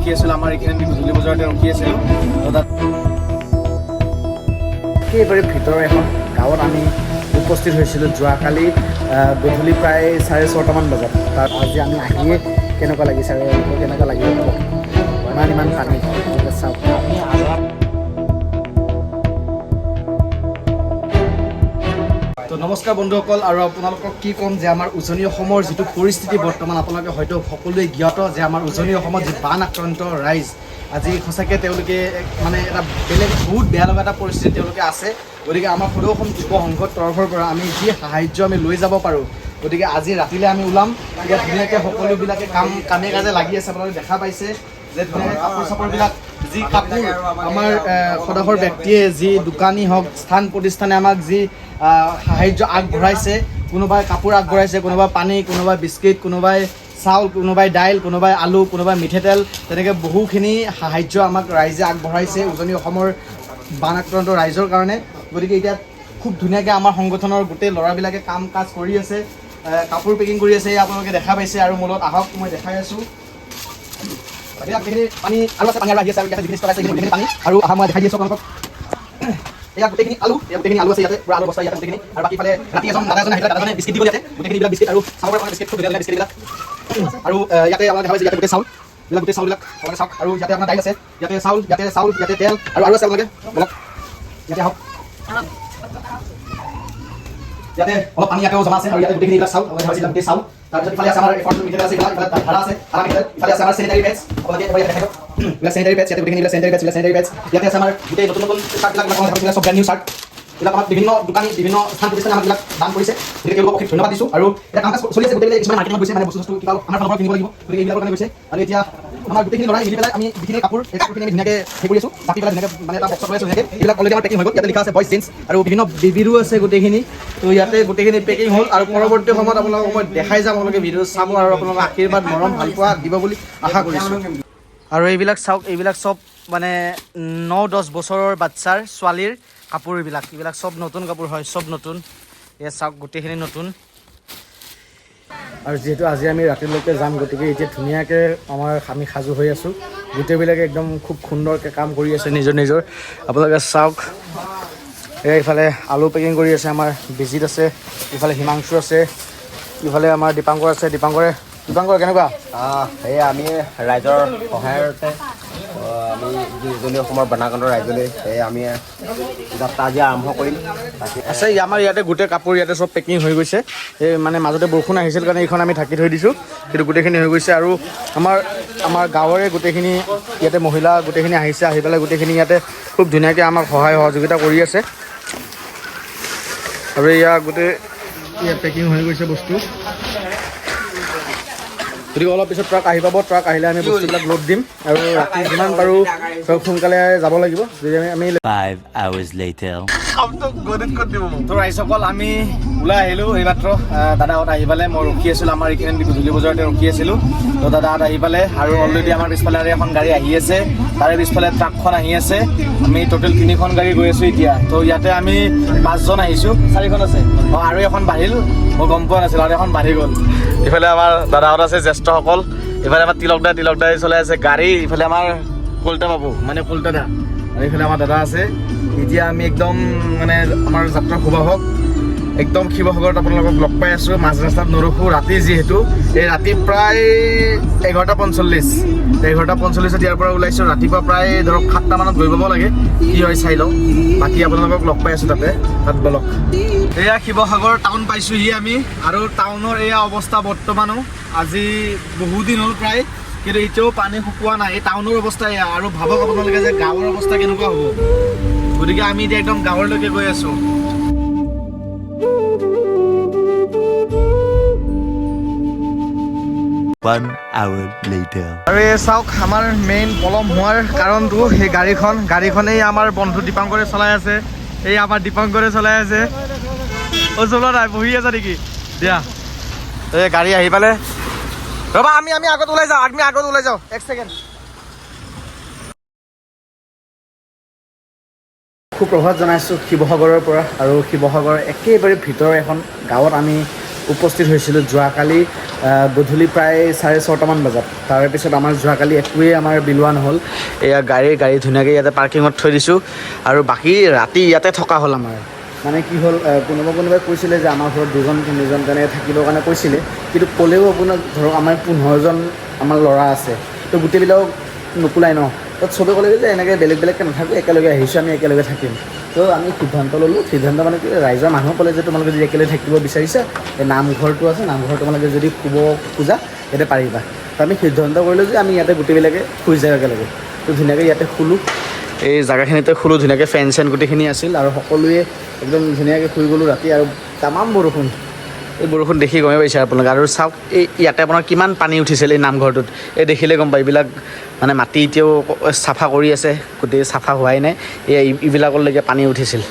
ৰখি আছিলোঁ আমাৰ এইখিনি আমি গধূলি বজাৰতে ৰখি আছিলোঁ তাত একেবাৰে ভিতৰৰ এখন গাঁৱত আমি উপস্থিত হৈছিলোঁ যোৱাকালি গধূলি প্ৰায় 6:30মান বজাত। তাত আজি আমি আহিয়ে কেনেকুৱা লাগিছে আৰু কেনেকুৱা লাগিব ইমান পানী চাওক। তো নমস্কাৰ বন্ধুসকল, আৰু আপোনালোকক কি ক'ম যে আমাৰ উজনি অসমৰ যিটো পৰিস্থিতি বৰ্তমান আপোনালোকে হয়তো সকলোৱে জ্ঞাত যে আমাৰ উজনি অসমত যি বান আক্ৰান্ত ৰাইজ আজি সঁচাকৈ তেওঁলোকে মানে এটা বেলেগ বহুত বেয়া লগা এটা পৰিস্থিতি তেওঁলোকে আছে। গতিকে আমাৰ সদৌ অসম যুৱ সংঘৰ তৰফৰ পৰা আমি যি সাহাৰ্য আমি লৈ যাব পাৰোঁ, গতিকে আজি ৰাতিলৈ আমি ওলাম। এতিয়া ধুনীয়াকৈ সকলোবিলাকে কামে কাজে লাগি আছে। আপোনালোকে দেখা পাইছে যে ধুনীয়াকৈ কাপোৰ চাপোৰবিলাক যি কাপোৰ আমাৰ সদাশৰ ব্যক্তিয়ে যি দোকানী হওক স্থান প্ৰতিষ্ঠানে আমাক যি সাহাৰ্য আগবঢ়াইছে, কোনোবাই কাপোৰ আগবঢ়াইছে, কোনোবাই পানী, কোনোবাই বিস্কিট, কোনোবাই চাউল, কোনোবাই দাইল, কোনোবাই আলু, কোনোবাই মিঠাতেল, তেনেকৈ বহুখিনি সাহাৰ্য আমাক ৰাইজে আগবঢ়াইছে উজনি অসমৰ বান আক্ৰান্ত ৰাইজৰ কাৰণে। গতিকে এতিয়া খুব ধুনীয়াকৈ আমাৰ সংগঠনৰ গোটেই ল'ৰাবিলাকে কাম কাজ কৰি আছে, কাপোৰ পেকিং কৰি আছে, আপোনালোকে দেখা পাইছে। আৰু মূলত আহক মই দেখাই আছোঁ পানী আৰু আছে, পানী আৰু আহি আছে, আৰু ইয়াতে যিখিনি ষ্টক আছে সেইখিনি পানী আৰু আহা মই দেখাই দি আছোঁ আপোনালোকক। এয়া গোটেইখিনি আলু আছে ইয়াতে, পুৰা আলু বস্তা ইয়াতে গোটেইখিনি। আৰু বাকী ফালে ৰাতি এজন দাদা এজন আহিলে, দাদাজনে বিস্কিট দিব ইয়াতে, গোটেইখিনি এইবিলাক বিস্কিট আৰু চাউলৰ কাৰণে বিস্কিট, খুব ধুনীয়া বিস্কিটবিলাক। আৰু ইয়াতে আমাৰ দেখা পাইছে ইয়াতে গোটেই গোটেই চাউলবিলাক আপোনালোকে চাওক। আৰু ইয়াতে আপোনাৰ দাইল আছে, ইয়াতে চাউল, ইয়াতে তেল আৰু আছে আপোনালোকে বলক ইয়াতে আহক। ইয়াতে অলপ পানী ইয়াতেও জমা আছে, আৰু ইয়াতে গোটেইখিনি এইবিলাক চাউল আপোনালোকে দেখা পাইছে গোটেই চাউল। তাৰপিছত ইফালে আছে আমাৰ মিঠাতেল আছে, ইফালে ধাৰা আছে, ইফালে আছে আমাৰ চেনিটাৰী পেডছ, আপোনালোকে এবাৰ দেখাই দিয়ক এইবিলাক চেনিটাৰী পেডছ, ইয়াতে গোটেইখিনি চেনিটাৰী পেডছ। ইয়াতে আছে আমাৰ গোটেই নতুন চাৰ্টবিলাক চব ব্ৰেণ্ড নিউ চাৰ্ট। এইবিলাক আমাক বিভিন্ন দোকানী, বিভিন্ন স্থান প্ৰতিষ্ঠানে আমাক এইবিলাক দান কৰিছে, গতিকে তেওঁলোকক অশেষ ধন্যবাদ দিছোঁ। আৰু এতিয়া কাম কাজ চলি আছে, গোটেইবিলাক কিছুমান মাৰ্কেটিঙত গৈছে, মানে বস্তু কিবা আমাৰ ফালৰ পৰা কিনিব লাগিব, গতিকে এইবিলাকৰ কাৰণে গৈছে। আৰু এতিয়া আমাৰ গোটেইখিনি ল'ৰাই মিলি পেলাই আমি যিখিনি কাপোৰ, এই কাপোৰখিনি আমি ধুনীয়াকৈ হেৰি কৰি আছোঁ, বাকী পেলাই ধুনীয়াকৈ মানে এটা বক্সত লৈ আছোঁ ধুনীয়াকৈ। এইবিলাক অলৰেডি আমাৰ পেকিং হৈ গ'ল, ইয়াতে লিখা আছে বইজ জিন্স, আৰু বিভিন্ন বেবীৰো আছে গোটেইখিনি। তো ইয়াতে গোটেইখিনি পেকিং হ'ল, আৰু পৰৱৰ্তী সময়ত আপোনালোকক মই দেখাই যাম, আপোনালোকে ভিডিঅ' চাব আৰু আপোনালোকক আশীৰ্বাদ মৰম ভালপোৱা দিব বুলি আশা কৰিছোঁ। আৰু এইবিলাক চাওক, এইবিলাক চব মানে 9-10 বছৰৰ বাচ্চাৰ ছোৱালীৰ কাপোৰ, এইবিলাক চব নতুন কাপোৰ হয়, চব নতুন। এয়া চাওক গোটেইখিনি নতুন। আৰু যিহেতু আজি আমি ৰাতিলৈকে যাম, গতিকে এতিয়া ধুনীয়াকৈ আমি সাজু হৈ আছোঁ। গোটেইবিলাকে একদম খুব সুন্দৰকৈ কাম কৰি আছে নিজৰ। আপোনালোকে চাওক, এইফালে আলু পেকিং কৰি আছে আমাৰ বিজিত আছে, ইফালে হিমাংশু আছে, ইফালে আমাৰ দীপাংকৰ আছে। দীপাংকৰ কেনেকুৱা? সেয়া আমি ৰাইজৰ সহায়তে আমি উজনি অসমৰ বানাকাণ্ডৰ ৰাইজলৈ আমি যাত্ৰা আজি আৰম্ভ কৰিম। আছে আমাৰ ইয়াতে গোটেই কাপোৰ ইয়াতে চব পেকিং হৈ গৈছে। এই মানে মাজতে বৰষুণ আহিছিল কাৰণে এইখন আমি ঢাকি থৈ দিছোঁ, কিন্তু গোটেইখিনি হৈ গৈছে। আৰু আমাৰ গাঁৱৰে গোটেইখিনি ইয়াতে মহিলা গোটেইখিনি আহিছে, আহি পেলাই গোটেইখিনি ইয়াতে খুব ধুনীয়াকৈ আমাক সহায় সহযোগিতা কৰি আছে। আৰু এয়া গোটেই ইয়াত পেকিং হৈ গৈছে বস্তু। গতিকে অলপ পিছত ট্ৰাক আহি পাব, ট্ৰাক আহিলে আমি বস্তুবিলাক লোড দিম, আৰু ৰাতি যিমান পাৰোঁ সোনকালে যাব লাগিব। আমি তো ৰাইজসকল আমি ওলাই আহিলোঁ এইমাত্ৰ। দাদাহঁত আহি পালে, মই ৰখি আছিলোঁ আমাৰ এইখিনি আমি গধূলি বজাৰতে ৰখি আছিলোঁ। তো দাদাহঁত আহি পালে, আৰু অলৰেডি আমাৰ পিছফালে আৰু এখন গাড়ী আহি আছে, তাৰে পিছফালে ট্ৰাকখন আহি আছে। আমি টোটেল 3খন গাড়ী গৈ আছোঁ এতিয়া। তো ইয়াতে আমি 5জন আহিছোঁ, 4খন আছে, আৰু এখন বাঢ়িল, মই গম পোৱা নাছিলোঁ, আৰু এখন বাঢ়ি গ'ল। ইফালে আমাৰ দাদাহঁত আছে জ্যেষ্ঠসকল, ইফালে আমাৰ তিলক দাই চলাই আছে গাড়ী, ইফালে আমাৰ কলিতা বাবু মানে কলিতা দা, আৰু এইফালে আমাৰ দাদা আছে। এতিয়া আমি একদম মানে আমাৰ যাত্ৰা শুভ হওক, একদম শিৱসাগৰত আপোনালোকক লগ পাই আছোঁ। মাজ ৰাস্তাত নৰখোঁ, ৰাতি যিহেতু এই ৰাতি প্ৰায় 11:45 ইয়াৰ পৰা ওলাইছোঁ। ৰাতিপুৱা প্ৰায় ধৰক 7টা মানত গৈ পাব লাগে, কি হয় চাই লওঁ। বাকী আপোনালোকক লগ পাই আছোঁ তাত বলক। এয়া শিৱসাগৰ টাউন পাইছোঁহি আমি, আৰু টাউনৰ এয়া অৱস্থা বৰ্তমানো। আজি বহুদিন হ'ল প্ৰায়, কিন্তু এতিয়াও পানী শুকোৱা নাই। এই টাউনৰ অৱস্থা এয়া, আৰু ভাবক আপোনালোকে যে গাঁৱৰ অৱস্থা কেনেকুৱা হ'ব। গতিকে আমি এতিয়া একদম গাঁৱলৈকে গৈ আছোঁ। আৰু এই চাওক আমাৰ মেইন পলম হোৱাৰ কাৰণটো সেই গাড়ীখনেই আমাৰ বন্ধু দীপাংকৰে চলাই আছে। এই আমাৰ দীপাংকৰে চলাই আছে। চলোৱা নাই, বহি আছে নেকি? দিয়া এই গাড়ী আহি পালে, ৰ'বা আমি আগত ওলাই যাওঁ, 1 ছেকেণ্ড। সুপ্ৰভাত জনাইছোঁ শিৱসাগৰৰ পৰা। আৰু শিৱসাগৰৰ একেবাৰে ভিতৰৰ এখন গাঁৱত আমি উপস্থিত হৈছিলোঁ যোৱাকালি গধূলি প্ৰায় 6:30মান বজাত। তাৰপিছত আমাৰ যোৱাকালি একোৱেই আমাৰ বিলোৱা নহ'ল। এয়া গাড়ী ধুনীয়াকৈ ইয়াতে পাৰ্কিঙত থৈ দিছোঁ আৰু বাকী ৰাতি ইয়াতে থকা হ'ল আমাৰ। মানে কি হ'ল কোনোবাই কৈছিলে যে আমাৰ ঘৰত 2-3জন তেনেকৈ থাকিবৰ কাৰণে কৈছিলে, কিন্তু ক'লেও আপোনাৰ ধৰক আমাৰ 15জন আমাৰ ল'ৰা আছে, তো গোটেইবিলাকক নোকোলাই ন, তাত চবে ক'লে যে এনেকৈ বেলেগকৈ নাথাকোঁ, একেলগে আহিছোঁ, আমি একেলগে থাকিম। তো আমি সিদ্ধান্ত ল'লোঁ। সিদ্ধান্ত মানে কি, ৰাইজৰ মানুহে ক'লে যে তোমালোকে যদি একেলগে থাকিব বিচাৰিছা, এই নামঘৰটো আছে, নামঘৰ তোমালোকে যদি শুব খোজা ইয়াতে পাৰিবা। তো আমি সিদ্ধান্ত কৰিলোঁ যে আমি ইয়াতে গোটেইবিলাকে শুই যাওঁ একেলগে। তো ধুনীয়াকৈ ইয়াতে শুলোঁ, এই জেগাখিনিতে শুলোঁ, ধুনীয়াকৈ ফেন গোটেইখিনি আছিল আৰু সকলোৱে একদম ধুনীয়াকৈ শুই গ'লোঁ ৰাতি। আৰু তামাম বৰষুণ, এই বৰষুণ দেখি গমেই পাইছে আপোনালোকে। আৰু চাওক এই ইয়াতে আপোনাৰ কিমান পানী উঠিছিল এই নামঘৰটোত, এই দেখিলে গম পায়। এইবিলাক মানে মাটি এতিয়াও চাফা কৰি আছে, গোটেই চাফা হোৱাই নাই, এইবিলাকলৈকে পানী উঠিছিল,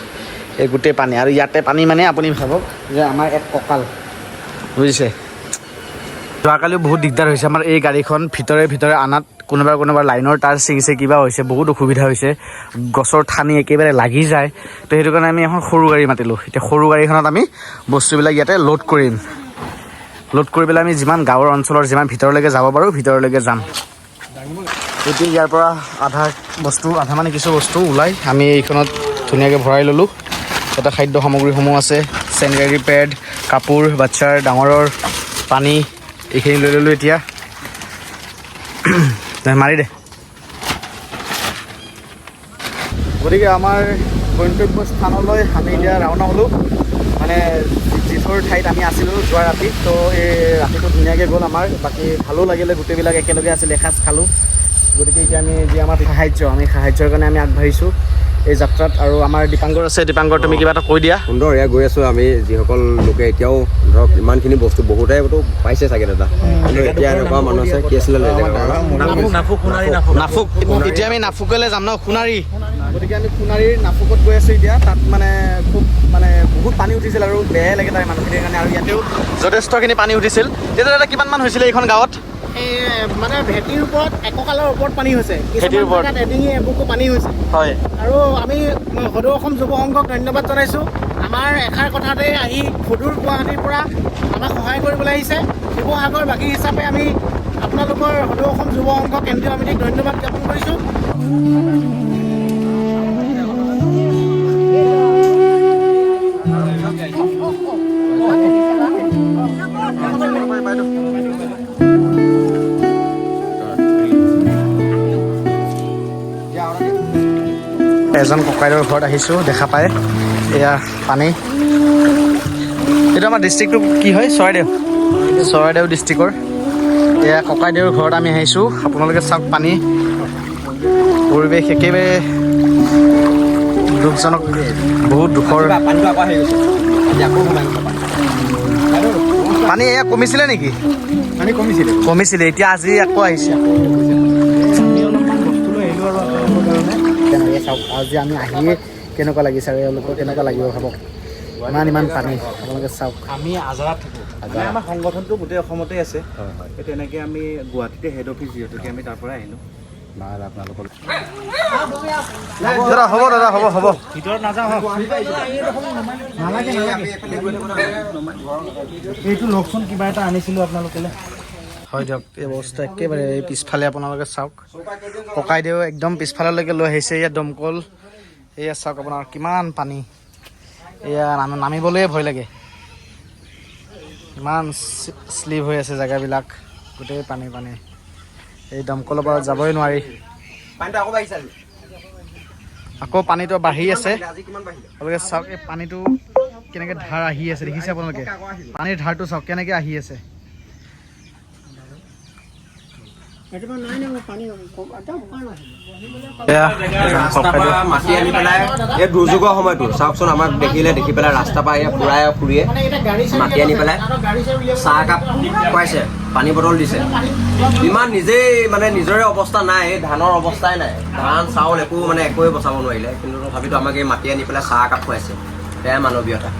এই গোটেই পানী। আৰু ইয়াতে পানী মানে আপুনি ভাবক যে আমাৰ এক কঁকাল, বুজিছে। যোৱাকালিও বহুত দিগদাৰ হৈছে আমাৰ এই গাড়ীখন ভিতৰে আনাত। কোনোবা লাইনৰ তাঁৰ ছিঙিছে, কিবা হৈছে, বহুত অসুবিধা হৈছে, গছৰ ঠানি একেবাৰে লাগি যায়। তো সেইটো কাৰণে আমি এখন সৰু গাড়ী মাতিলোঁ। এতিয়া সৰু গাড়ীখনত আমি বস্তুবিলাক ইয়াতে লোড কৰিম। লোড কৰি পেলাই আমি যিমান গাঁৱৰ অঞ্চলৰ যিমান ভিতৰলৈকে যাব পাৰোঁ ভিতৰলৈকে যাম। এতিয়া ইয়াৰ পৰা আধা মানে কিছু বস্তু ওলাই আমি এইখনত ধুনীয়াকৈ ভৰাই ল'লোঁ। তাতে খাদ্য সামগ্ৰীসমূহ আছে, চেনিটাৰী পেড, কাপোৰ, বাচ্ছাৰ, ডাঙৰৰ, পানী, এইখিনি লৈ ল'লোঁ। এতিয়া মাৰি দে। গতিকে আমাৰ গন্তব্য স্থানলৈ আমি এতিয়া ৰাওনা হ'লোঁ। মানে যিটোৰ ঠাইত আমি আছিলোঁ যোৱা ৰাতি, তো এই ৰাতিটো ধুনীয়াকৈ গ'ল আমাৰ। বাকী ভালো লাগিলে, গোটেইবিলাক একেলগে আছিল, এসাঁজ খালোঁ। গতিকে এতিয়া আমি যি আমাৰ সাহায্যৰ কাৰণে আমি আগবাঢ়িছোঁ এই যাত্ৰাত। আৰু আমাৰ দীপাংকৰ আছে। দীপাংকৰ, তুমি কিবা এটা কৈ দিয়া। সুন্দৰ, এয়া গৈ আছোঁ আমি। যিসকল লোকে এতিয়াও ধৰক ইমানখিনি বস্তু বহুতেতো পাইছে চাগে দাদা, কিন্তু এতিয়া এনেকুৱা মানুহ আছে, কি আছিলে নাফুক। এতিয়া আমি নাফুকলৈ যাম ন, সোণাৰী। গতিকে আমি সোণাৰীৰ নাফুকত গৈ আছোঁ এতিয়া। তাত মানে খুব বহুত পানী উঠিছিল আৰু বেয়াই লাগে তাৰ মানুহখিনিৰ কাৰণে। আৰু ইয়াতেও যথেষ্টখিনি পানী উঠিছিল। তেতিয়া দাদা কিমানমান হৈছিলে এইখন গাঁৱত? মানে ভেটিৰ ওপৰত এককালৰ ওপৰত পানী হৈছে, ভেটিৰ ওপৰত এডিঙি এবুকু পানী হৈছে। হয়। আৰু আমি সদৌ অসম যুৱ সংঘক ধন্যবাদ জনাইছোঁ। আমাৰ এষাৰ কথাতে আহি সুদূৰ গুৱাহাটীৰ পৰা আমাক সহায় কৰিবলৈ আহিছে। শিৱসাগৰ বাকী হিচাপে আমি আপোনালোকৰ সদৌ অসম যুৱ সংঘ কেন্দ্ৰীয় সমিতিক ধন্যবাদ জ্ঞাপন কৰিছোঁ। এজন ককাইদেউৰ ঘৰত আহিছোঁ, দেখা পায় এয়া পানী। এইটো আমাৰ ডিষ্ট্ৰিক্টটো কি হয়? চৰাইদেউ ডিষ্ট্ৰিক্টৰ এয়া ককাইদেউৰ ঘৰত আমি আহিছোঁ। আপোনালোকে চাওক পানী, পৰিৱেশ একেবাৰে দুখজনক, বহুত দুখৰ। পানী এয়া কমিছিলে নেকি? পানী কমিছিলে, এতিয়া আজি আকৌ আহিছে। চাওক আজি আমি আহিয়ে কেনেকুৱা লাগিছে আৰু এওঁলোকৰ কেনেকুৱা লাগিব ভাবক, ইমান পানী। আপোনালোকে চাওক, আমি আজাৰাত থাকোঁ, আমাৰ সংগঠনটো গোটেই অসমতে আছে। সেইটো এনেকৈ আমি গুৱাহাটীতে হেড অফিচ, যিহেতুকে আমি তাৰ পৰাই আহিলোঁ। আপোনালোকৰ দাদা হ'ব, হ'ব ভিতৰত নাযাওঁ। নালাগে। এইটো লওকচোন, কিবা এটা আনিছিলোঁ আপোনালোকলৈ। হয় দিয়ক, এই অৱস্থা একেবাৰে। এই পিছফালে আপোনালোকে চাওক, ককাইদেউ একদম পিছফাললৈকে লৈ আহিছে। ইয়াত দমকল, এয়া চাওক আপোনাৰ কিমান পানী। এয়া নামিবলৈ ভয় লাগে, ইমান শ্লিপ হৈ আছে জেগাবিলাক, গোটেই পানী। এই দমকলৰ পৰা যাবই নোৱাৰি। আকৌ পানীটো বাঢ়ি আছে। আপোনালোকে চাওক এই পানীটো কেনেকৈ ধাৰ আহি আছে, দেখিছে আপোনালোকে? পানীৰ ধাৰটো চাওক কেনেকৈ আহি আছে। মাতি আনি পেলাই এই দুৰ্যোগৰ সময়টো চাওকচোন, আমাক দেখি পেলাই ৰাস্তাৰ পৰা ফুৰিয়ে মাতি আনি পেলাই চাহ একাপ খুৱাইছে, পানী বটল দিছে। ইমান নিজেই নিজৰে অৱস্থা নাই, ধানৰ অৱস্থাই নাই, ধান চাউল একোৱে বচাব নোৱাৰিলে, কিন্তু তথাপিতো আমাক এই মাতি আনি পেলাই চাহ একাপ খুৱাইছে। সেয়াই মানৱীয়তা।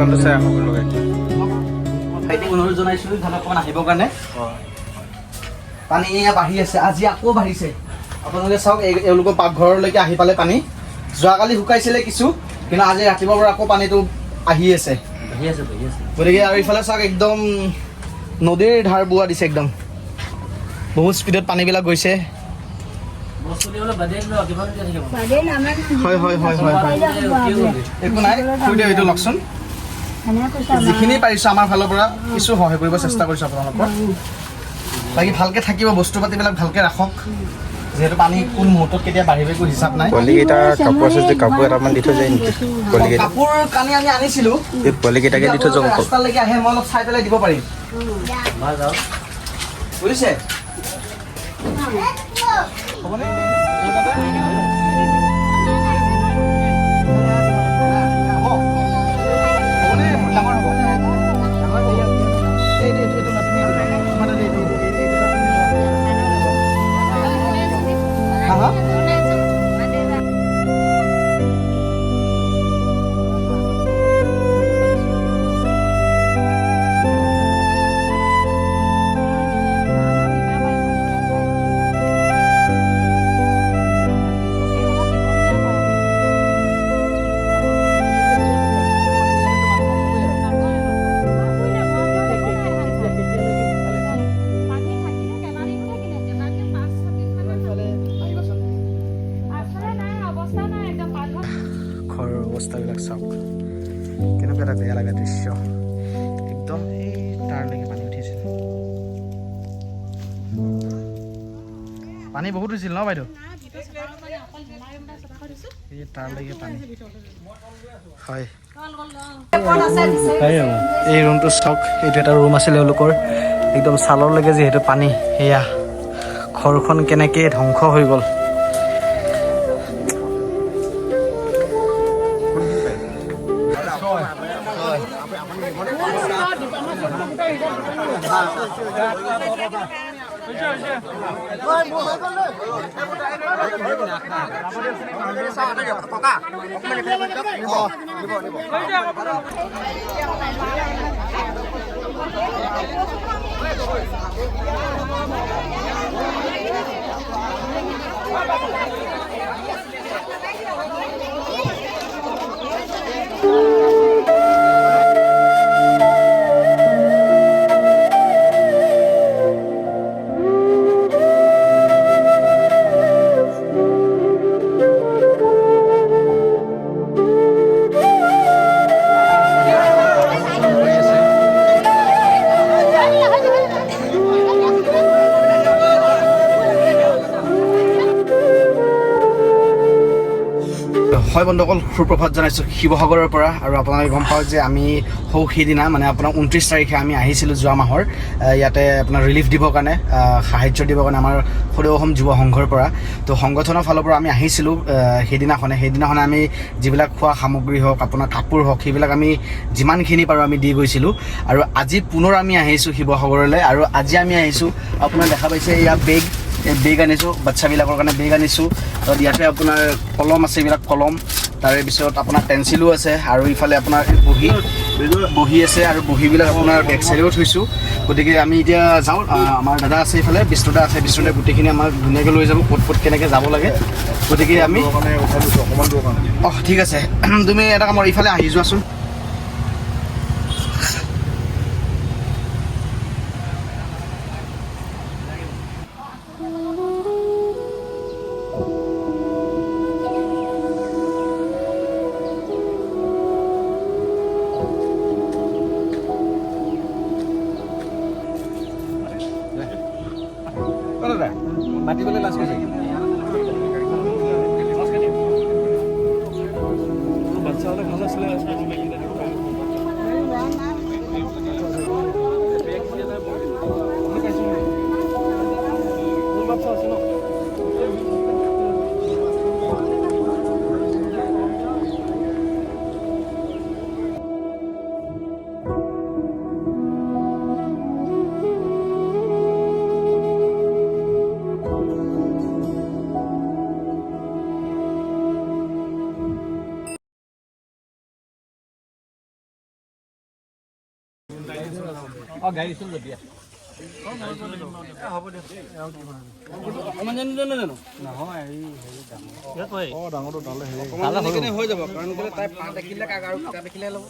চেনেলটো চাই সকলোকে ভাইটিক অনুৰোধ জনাইছোঁ ইফালে অকণমান আহিবৰ কাৰণে। পানী বাঢ়ি আছে, আজি আকৌ বাঢ়িছে। আপোনালোকে চাওক, এওঁলোকৰ পাকঘৰলৈকে আহি পালে পানী। যোৱাকালি শুকাইছিলে কিছু, কিন্তু আজি ৰাতিপুৱাৰ পৰা আকৌ পানীটো আহি আছে। গতিকে আৰু ইফালে চাওক, একদম নদীৰ ধাৰ বোৱা দিছে একদম। বহুত স্পীডত পানীবিলাক গৈছে। হয় হয় হয় হয় একো নাই, কৈ দিয়ক এইটো লওকচোন। যিখিনি পাৰিছোঁ আমাৰ ফালৰ পৰা কিছু সহায় কৰিব চেষ্টা কৰিছোঁ আপোনালোকৰ। বাকী ভালকৈ থাকিব, বস্তু পাতিবিলাক ভালকৈ ৰাখক, যিহেতু পানী কোন মুহূৰ্তত কেতিয়া বাঢ়িব একো হিচাপ নাই। পোৱালিকেইটা কাপোৰ আছে যদি কাপোৰ এটামান দি থৈ যায় নেকি? পোৱালিকেইটা কাপোৰ কানি আমি আনিছিলোঁ, এই পোৱালিকেইটাকে দি থৈ যাওঁ। ৰাস্তালৈকে আহে, মই অলপ চাই পেলাই দিব পাৰিম। বুজিছে? হ'বনে? ঘৰৰ অৱস্থাবিলাক চাওক, কেনেকুৱা এটা বেয়া লগা দৃশ্য। একদম এই তাৰলৈকে পানী উঠিছিল। পানী বহুত হৈছিল ন বাইদেউ? এই তাৰলৈকে পানী। হয়, এই ৰুমটো চাওক, এইটো এটা ৰুম আছিলে এওঁলোকৰ। একদম ছাললৈকে যিহেতু পানী, সেয়া ঘৰখন কেনেকৈ ধ্বংস হৈ গ'ল। হয় বন্ধুসকল, সুপ্ৰভাত জনাইছোঁ শিৱসাগৰৰ পৰা। আৰু আপোনালোকে গম পাওক যে আমি সেইদিনা মানে আপোনাৰ 29 তাৰিখে আমি আহিছিলোঁ যোৱা মাহৰ ইয়াতে আপোনাৰ ৰিলিফ দিবৰ কাৰণে, সাহাৰ্য দিবৰ কাৰণে আমাৰ সদৌ অসম যুৱ সংঘৰ পৰা। তো সংগঠনৰ ফালৰ পৰা আমি আহিছিলোঁ সেইদিনাখনে আমি যিবিলাক খোৱা সামগ্ৰী হওক, আপোনাৰ কাপোৰ হওক, সেইবিলাক আমি যিমানখিনি পাৰোঁ আমি দি গৈছিলোঁ। আৰু আজি পুনৰ আমি আহিছোঁ শিৱসাগৰলৈ। আৰু আজি আমি আহিছোঁ, আপোনাৰ দেখা পাইছে ইয়াত বেগ আনিছোঁ, বাচ্ছাবিলাকৰ কাৰণে বেগ আনিছোঁ। আৰু ইয়াতে আপোনাৰ কলম আছে, এইবিলাক কলম, তাৰে পিছত আপোনাৰ পেঞ্চিলো আছে। আৰু ইফালে আপোনাৰ বহী আছে, আৰু বহীবিলাক আপোনাৰ বেক চাইডেও থৈছোঁ। গতিকে আমি এতিয়া যাওঁ, আমাৰ দাদা আছে এইফালে, বিষ্ণুদা আছে, বিষ্ণুদা গোটেইখিনি আমাক ধুনীয়াকৈ লৈ যাব ক'ত কেনেকৈ যাব লাগে। গতিকে আমি ঠিক আছে, তুমি এটা কামৰ ইফালে আহি যোৱাচোন। মাতিবলৈ লাজ কৰিছে। বাচ্চা হ'লে ভাল আছিলে। বাচ্চা আছে ন? অঁ গাড়ী দিছোঁ যদি অকণমান জানো জানো নহয় ডাঙৰটো তালৈ হৈ যাব কাৰণ তাই পাত দেখিলে কাক আৰু কিতাপ দেখিলে ল'ব